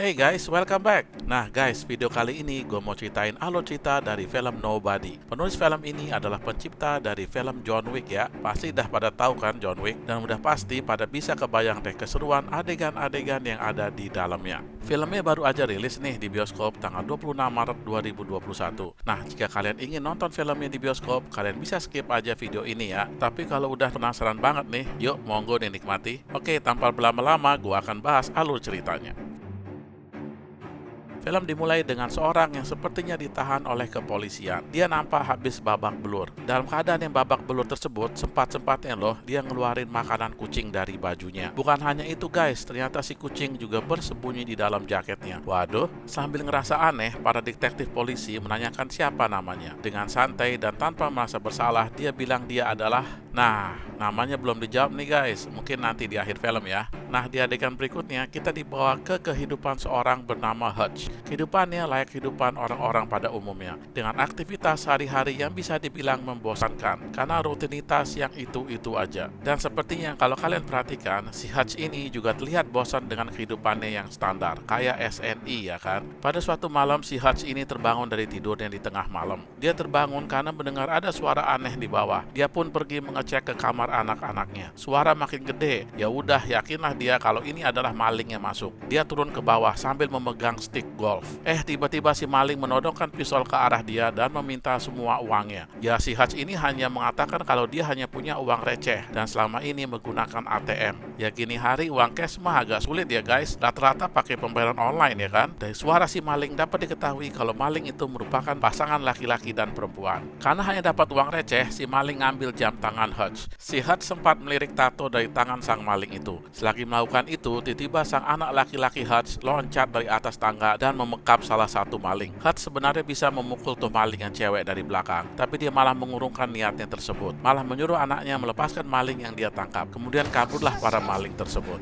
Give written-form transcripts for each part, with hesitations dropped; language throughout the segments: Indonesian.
Hey guys, welcome back. Nah guys, video kali ini gue mau ceritain alur cerita dari film Nobody. Penulis film ini adalah pencipta dari film John Wick ya. Pasti dah pada tahu kan John Wick, dan udah pasti pada bisa kebayang deh keseruan adegan-adegan yang ada di dalamnya. Filmnya baru aja rilis nih di bioskop tanggal 26 Maret 2021. Nah, jika kalian ingin nonton filmnya di bioskop, kalian bisa skip aja video ini ya. Tapi kalau udah penasaran banget nih, yuk monggo dinikmati. Oke, tanpa berlama-lama, gue akan bahas alur ceritanya. Film dimulai dengan seorang yang sepertinya ditahan oleh kepolisian. Dia nampak habis babak belur. Dalam keadaan yang babak belur tersebut, sempat-sempatnya loh dia ngeluarin makanan kucing dari bajunya. Bukan hanya itu guys, ternyata si kucing juga bersembunyi di dalam jaketnya. Waduh, sambil ngerasa aneh, para detektif polisi menanyakan siapa namanya. Dengan santai dan tanpa merasa bersalah, dia bilang dia adalah... Nah, namanya belum dijawab nih guys, mungkin nanti di akhir film ya. Nah, di adegan berikutnya, kita dibawa ke kehidupan seorang bernama Hutch. Kehidupannya layak kehidupan orang-orang pada umumnya, dengan aktivitas sehari-hari yang bisa dibilang membosankan, karena rutinitas yang itu-itu aja. Dan sepertinya kalau kalian perhatikan, si Hutch ini juga terlihat bosan dengan kehidupannya yang standar, kayak SNI ya kan. Pada suatu malam, si Hutch ini terbangun dari tidurnya di tengah malam. Dia terbangun karena mendengar ada suara aneh di bawah. Dia pun pergi ngecek ke kamar anak-anaknya. Suara makin gede. Ya udah, yakinlah dia kalau ini adalah maling yang masuk. Dia turun ke bawah sambil memegang stick golf. Tiba-tiba si maling menodongkan pistol ke arah dia dan meminta semua uangnya. Ya, si Hutch ini hanya mengatakan kalau dia hanya punya uang receh dan selama ini menggunakan ATM. Ya gini hari uang cash mah agak sulit ya guys. Rata-rata pakai pembayaran online ya kan. Dari suara si maling dapat diketahui kalau maling itu merupakan pasangan laki-laki dan perempuan. Karena hanya dapat uang receh, si maling ngambil jam tangan Hutch. Si Hutch sempat melirik tato dari tangan sang maling itu. Selagi melakukan itu, tiba-tiba sang anak laki-laki Hutch loncat dari atas tangga dan memekap salah satu maling. Hutch sebenarnya bisa memukul tuh maling yang cewek dari belakang, tapi dia malah mengurungkan niatnya tersebut. Malah menyuruh anaknya melepaskan maling yang dia tangkap. Kemudian kaburlah para maling tersebut.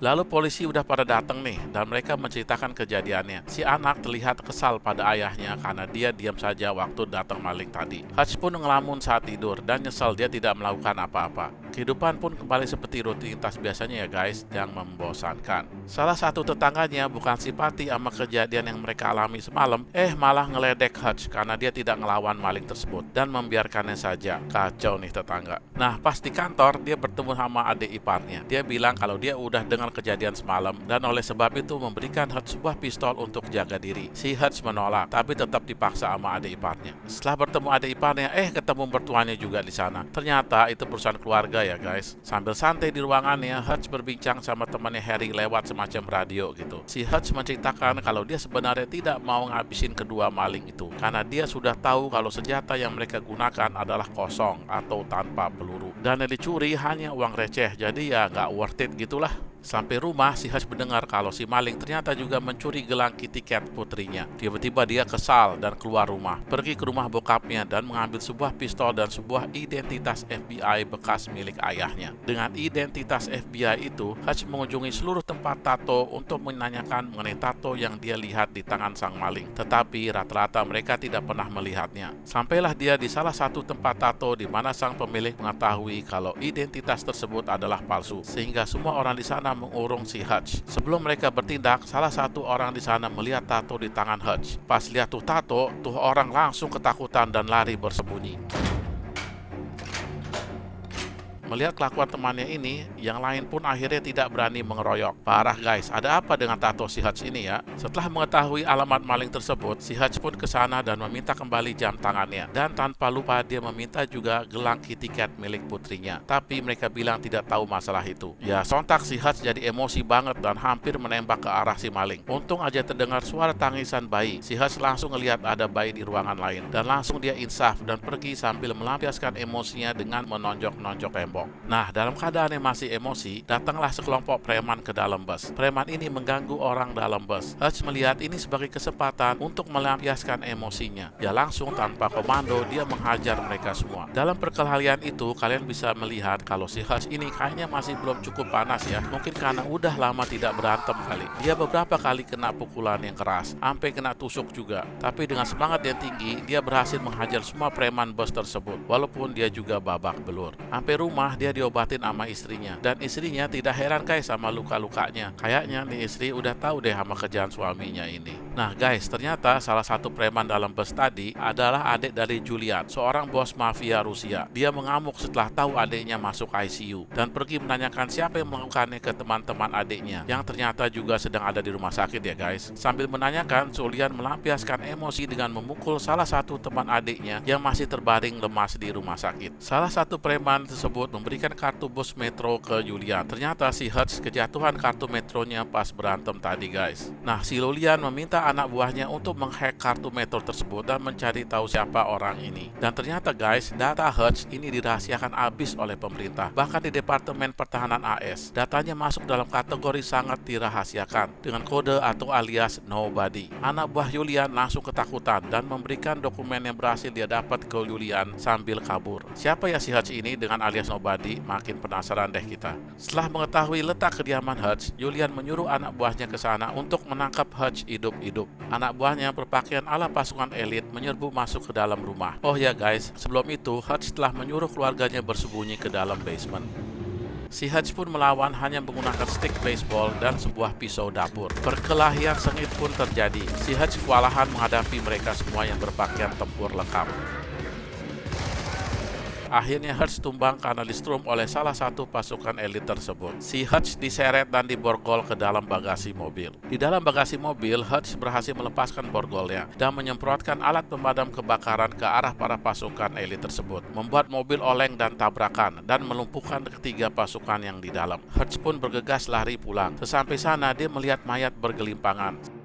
Lalu polisi udah pada datang nih dan mereka menceritakan kejadiannya. Si anak terlihat kesal pada ayahnya karena dia diam saja waktu datang maling tadi. Hutch pun ngelamun saat tidur dan nyesal dia tidak melakukan apa-apa. Kehidupan pun kembali seperti rutinitas biasanya ya guys, yang membosankan. Salah satu tetangganya bukan simpati sama kejadian yang mereka alami semalam, malah ngeledek Hutch karena dia tidak ngelawan maling tersebut dan membiarkannya saja. Kacau nih tetangga. Nah, pas di kantor dia bertemu sama adik iparnya. Dia bilang kalau dia udah dengar kejadian semalam dan oleh sebab itu memberikan Hutch sebuah pistol untuk jaga diri. Si Hutch menolak, tapi tetap dipaksa sama adik iparnya. Setelah bertemu adik iparnya, ketemu mertuanya juga di sana. Ternyata itu perusahaan keluarga ya guys. Sambil santai di ruangannya, Hutch berbincang sama temannya Harry lewat semacam radio gitu. Si Hutch menceritakan kalau dia sebenarnya tidak mau ngabisin kedua maling itu karena dia sudah tahu kalau senjata yang mereka gunakan adalah kosong atau tanpa peluru. Dan yang dicuri hanya uang receh, jadi ya nggak worth it gitulah. Sampai rumah, si Hutch mendengar kalau si maling ternyata juga mencuri gelang Kitty Cat putrinya. Tiba-tiba dia kesal dan keluar rumah, pergi ke rumah bokapnya dan mengambil sebuah pistol dan sebuah identitas FBI bekas milik ayahnya. Dengan identitas FBI itu, Hutch mengunjungi seluruh tempat tato untuk menanyakan mengenai tato yang dia lihat di tangan sang maling. Tetapi rata-rata mereka tidak pernah melihatnya. Sampailah dia di salah satu tempat tato di mana sang pemilik mengetahui kalau identitas tersebut adalah palsu, sehingga semua orang di sana mengurung si Hutch. Sebelum mereka bertindak, salah satu orang di sana melihat tato di tangan Hutch. Pas lihat tuh tato, tuh orang langsung ketakutan dan lari bersembunyi. Melihat kelakuan temannya ini, yang lain pun akhirnya tidak berani mengeroyok. Parah guys, ada apa dengan tato si Hutch ini ya? Setelah mengetahui alamat maling tersebut, si Hutch pun ke sana dan meminta kembali jam tangannya. Dan tanpa lupa dia meminta juga gelang Kitty Cat milik putrinya. Tapi mereka bilang tidak tahu masalah itu. Ya, sontak si Hutch jadi emosi banget dan hampir menembak ke arah si maling. Untung aja terdengar suara tangisan bayi. Si Hutch langsung ngelihat ada bayi di ruangan lain. Dan langsung dia insaf dan pergi sambil melampiaskan emosinya dengan menonjok-nonjok tembok. Nah, dalam keadaan yang masih emosi, datanglah sekelompok preman ke dalam bus. Preman ini mengganggu orang dalam bus. Hutch melihat ini sebagai kesempatan untuk melampiaskan emosinya. Ya langsung tanpa komando dia menghajar mereka semua. Dalam perkelahian itu, kalian bisa melihat kalau si Hutch ini kayaknya masih belum cukup panas ya. Mungkin karena udah lama tidak berantem kali. Dia beberapa kali kena pukulan yang keras, sampai kena tusuk juga. Tapi dengan semangat yang tinggi, dia berhasil menghajar semua preman bus tersebut, walaupun dia juga babak belur. Sampai rumah, rumah, dia diobatin sama istrinya. Dan istrinya tidak heran guys sama luka-lukanya. Kayaknya nih istri udah tahu deh sama kerjaan suaminya ini. Nah guys, ternyata salah satu preman dalam bus tadi adalah adik dari Julian, seorang bos mafia Rusia. Dia mengamuk setelah tahu adiknya masuk ICU dan pergi menanyakan siapa yang melakukannya ke teman-teman adiknya yang ternyata juga sedang ada di rumah sakit ya guys. Sambil menanyakan, Julian melampiaskan emosi dengan memukul salah satu teman adiknya yang masih terbaring lemas di rumah sakit. Salah satu preman tersebut memberikan kartu bus metro ke Julian. Ternyata si Hutch kejatuhan kartu metronya pas berantem tadi guys. Nah, si Julian meminta anak buahnya untuk menghack kartu metro tersebut dan mencari tahu siapa orang ini. Dan ternyata guys, data Hutch ini dirahasiakan habis oleh pemerintah. Bahkan di Departemen Pertahanan AS, datanya masuk dalam kategori sangat dirahasiakan dengan kode atau alias nobody. Anak buah Julian langsung ketakutan dan memberikan dokumen yang berhasil dia dapat ke Julian sambil kabur. Siapa ya si Hutch ini dengan alias nobody? Makin penasaran deh kita. Setelah mengetahui letak kediaman Hutch, Julian menyuruh anak buahnya ke sana untuk menangkap Hutch hidup-hidup. Anak buahnya berpakaian ala pasukan elit menyerbu masuk ke dalam rumah. Oh ya guys, sebelum itu Hutch telah menyuruh keluarganya bersembunyi ke dalam basement. Si Hutch pun melawan hanya menggunakan stick baseball dan sebuah pisau dapur. Perkelahian sengit pun terjadi. Si Hutch kewalahan menghadapi mereka semua yang berpakaian tempur lengkap. Akhirnya Hutch tumbang karena distrum oleh salah satu pasukan elit tersebut. Si Hutch diseret dan diborgol ke dalam bagasi mobil. Di dalam bagasi mobil, Hutch berhasil melepaskan borgolnya dan menyemprotkan alat pemadam kebakaran ke arah para pasukan elit tersebut, membuat mobil oleng dan tabrakan dan melumpuhkan ketiga pasukan yang di dalam. Hutch pun bergegas lari pulang. Sesampai sana, dia melihat mayat bergelimpangan.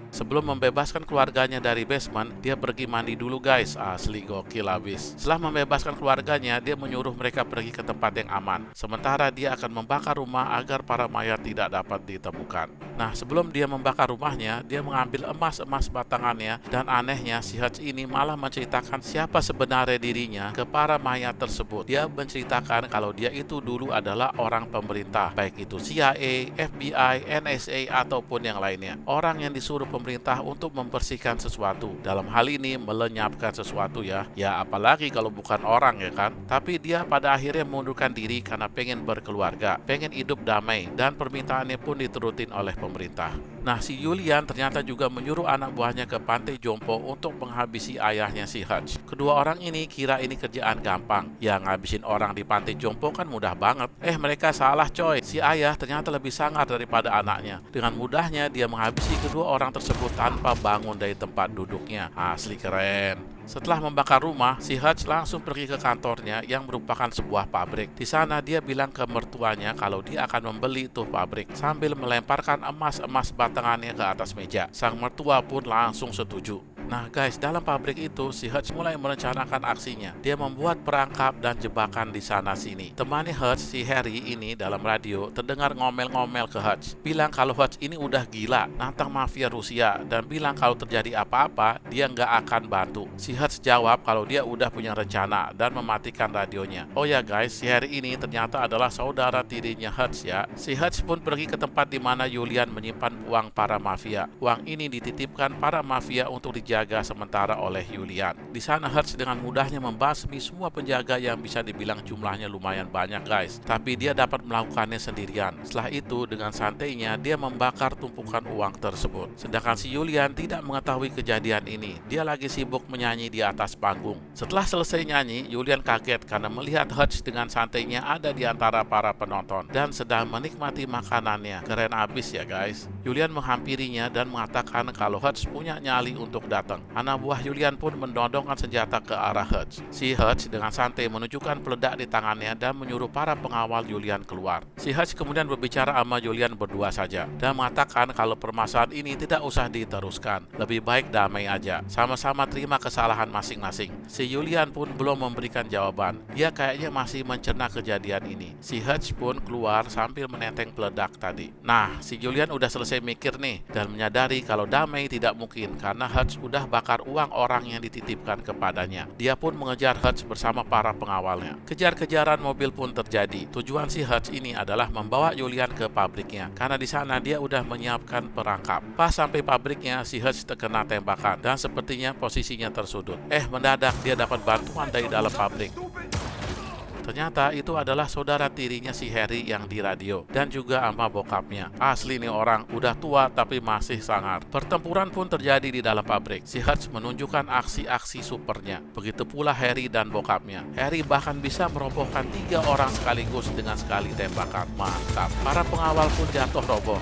Sebelum membebaskan keluarganya dari basement, dia pergi mandi dulu guys. Asli gokil abis. Setelah membebaskan keluarganya, dia menyuruh mereka pergi ke tempat yang aman. Sementara dia akan membakar rumah agar para mayat tidak dapat ditemukan. Nah, sebelum dia membakar rumahnya, dia mengambil emas-emas batangannya. Dan anehnya, si Hutch ini malah menceritakan siapa sebenarnya dirinya ke para mayat tersebut. Dia menceritakan kalau dia itu dulu adalah orang pemerintah, baik itu CIA, FBI, NSA, ataupun yang lainnya. Orang yang disuruh pemerintah untuk membersihkan sesuatu. Dalam hal ini melenyapkan sesuatu ya. Ya apalagi kalau bukan orang ya kan. Tapi dia pada akhirnya mengundurkan diri karena pengen berkeluarga, pengen hidup damai, dan permintaannya pun diturutin oleh pemerintah. Nah, si Julian ternyata juga menyuruh anak buahnya ke pantai jompo untuk menghabisi ayahnya si Hutch. Kedua orang ini kira ini kerjaan gampang. Ya ngabisin orang di pantai jompo kan mudah banget. Mereka salah coy. Si ayah ternyata lebih sangar daripada anaknya. Dengan mudahnya dia menghabisi kedua orang tersebut tanpa bangun dari tempat duduknya. Asli keren. Setelah membakar rumah, si Hutch langsung pergi ke kantornya yang merupakan sebuah pabrik. Di sana dia bilang ke mertuanya kalau dia akan membeli tuh pabrik sambil melemparkan emas-emas batangannya ke atas meja. Sang mertua pun langsung setuju. Nah guys, dalam pabrik itu si Hutch mulai merencanakan aksinya. Dia membuat perangkap dan jebakan di sana sini. Temannya Hutch, si Harry ini dalam radio terdengar ngomel-ngomel ke Hutch, bilang kalau Hutch ini udah gila, nantang mafia Rusia, dan bilang kalau terjadi apa-apa dia nggak akan bantu. Si Hutch jawab kalau dia udah punya rencana dan mematikan radionya. Oh ya guys, si Harry ini ternyata adalah saudara tirinya Hutch ya. Si Hutch pun pergi ke tempat di mana Julian menyimpan uang para mafia. Uang ini dititipkan para mafia untuk dijaga sementara oleh Julian. Di sana Hutch dengan mudahnya membasmi semua penjaga yang bisa dibilang jumlahnya lumayan banyak guys. Tapi dia dapat melakukannya sendirian. Setelah itu dengan santainya dia membakar tumpukan uang tersebut. Sedangkan si Julian tidak mengetahui kejadian ini. Dia lagi sibuk menyanyi di atas panggung. Setelah selesai nyanyi, Julian kaget karena melihat Hutch dengan santainya ada di antara para penonton dan sedang menikmati makanannya. Keren abis ya guys. Julian menghampirinya dan mengatakan kalau Hutch punya nyali untuk datang. Anak buah Julian pun mendondongkan senjata ke arah Hutch. Si Hutch dengan santai menunjukkan peledak di tangannya dan menyuruh para pengawal Julian keluar. Si Hutch kemudian berbicara sama Julian berdua saja dan mengatakan kalau permasalahan ini tidak usah diteruskan. Lebih baik damai aja. Sama-sama terima kesalahan masing-masing. Si Julian pun belum memberikan jawaban. Dia kayaknya masih mencerna kejadian ini. Si Hutch pun keluar sambil menenteng peledak tadi. Nah, si Julian udah selesai mikir nih dan menyadari kalau damai tidak mungkin karena Hutch udah bakar uang orang yang dititipkan kepadanya. Dia pun mengejar Hutch bersama para pengawalnya. Kejar-kejaran mobil pun terjadi. Tujuan si Hutch ini adalah membawa Julian ke pabriknya karena di sana dia udah menyiapkan perangkap. Pas sampai pabriknya, si Hutch terkena tembakan dan sepertinya posisinya tersudut. Mendadak dia dapat bantuan dari dalam pabrik. Ternyata itu adalah saudara tirinya si Harry yang di radio dan juga sama bokapnya. Asli nih orang udah tua tapi masih sangar. Pertempuran pun terjadi di dalam pabrik. Si Hutch menunjukkan aksi-aksi supernya. Begitu pula Harry dan bokapnya. Harry bahkan bisa merobohkan 3 orang sekaligus dengan sekali tembakan. Mantap. Para pengawal pun jatuh roboh.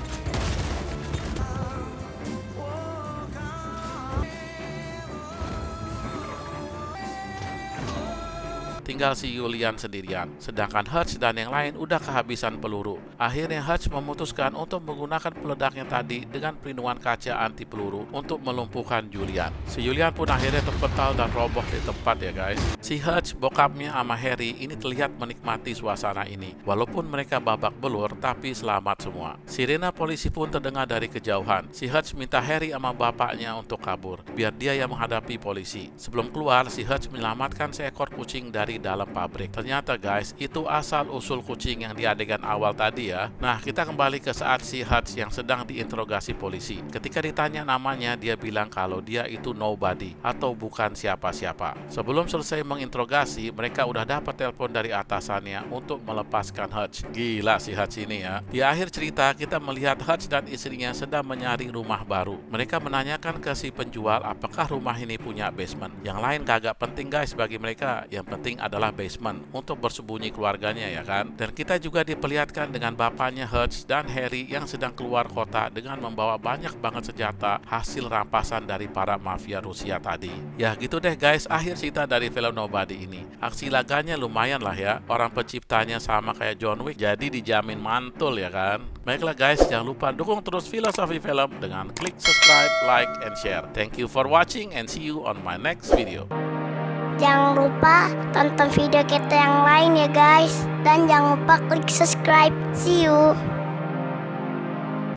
Tinggal si Julian sendirian, sedangkan Hutch dan yang lain udah kehabisan peluru. Akhirnya Hutch memutuskan untuk menggunakan peledaknya tadi dengan pelindungan kaca anti peluru untuk melumpuhkan Julian. Si Julian pun akhirnya terpental dan roboh di tempat ya guys. Si Hutch, bokapnya sama Harry ini terlihat menikmati suasana ini. Walaupun mereka babak belur, tapi selamat semua. Sirena polisi pun terdengar dari kejauhan. Si Hutch minta Harry sama bapaknya untuk kabur, biar dia yang menghadapi polisi. Sebelum keluar, si Hutch menyelamatkan seekor kucing dari dalam pabrik. Ternyata guys, itu asal usul kucing yang di adegan awal tadi ya. Nah, kita kembali ke saat si Hutch yang sedang diinterogasi polisi. Ketika ditanya namanya, dia bilang kalau dia itu nobody atau bukan siapa-siapa. Sebelum selesai menginterogasi, mereka udah dapat telepon dari atasannya untuk melepaskan Hutch. Gila si Hutch ini ya. Di akhir cerita, kita melihat Hutch dan istrinya sedang mencari rumah baru. Mereka menanyakan ke si penjual apakah rumah ini punya basement. Yang lain kagak penting guys bagi mereka. Yang penting adalah basement untuk bersembunyi keluarganya ya kan. Dan kita juga diperlihatkan dengan bapaknya Hutch dan Harry yang sedang keluar kota dengan membawa banyak banget senjata hasil rampasan dari para mafia Rusia tadi. Ya gitu deh guys, akhir cerita dari film Nobody ini. Aksi laganya lumayan lah ya. Orang penciptanya sama kayak John Wick, jadi dijamin mantul ya kan. Baiklah guys, jangan lupa dukung terus Filosofi Film dengan klik subscribe, like, and share. Thank you for watching and see you on my next video. Jangan lupa tonton video kita yang lain ya guys. Dan jangan lupa klik subscribe. See you.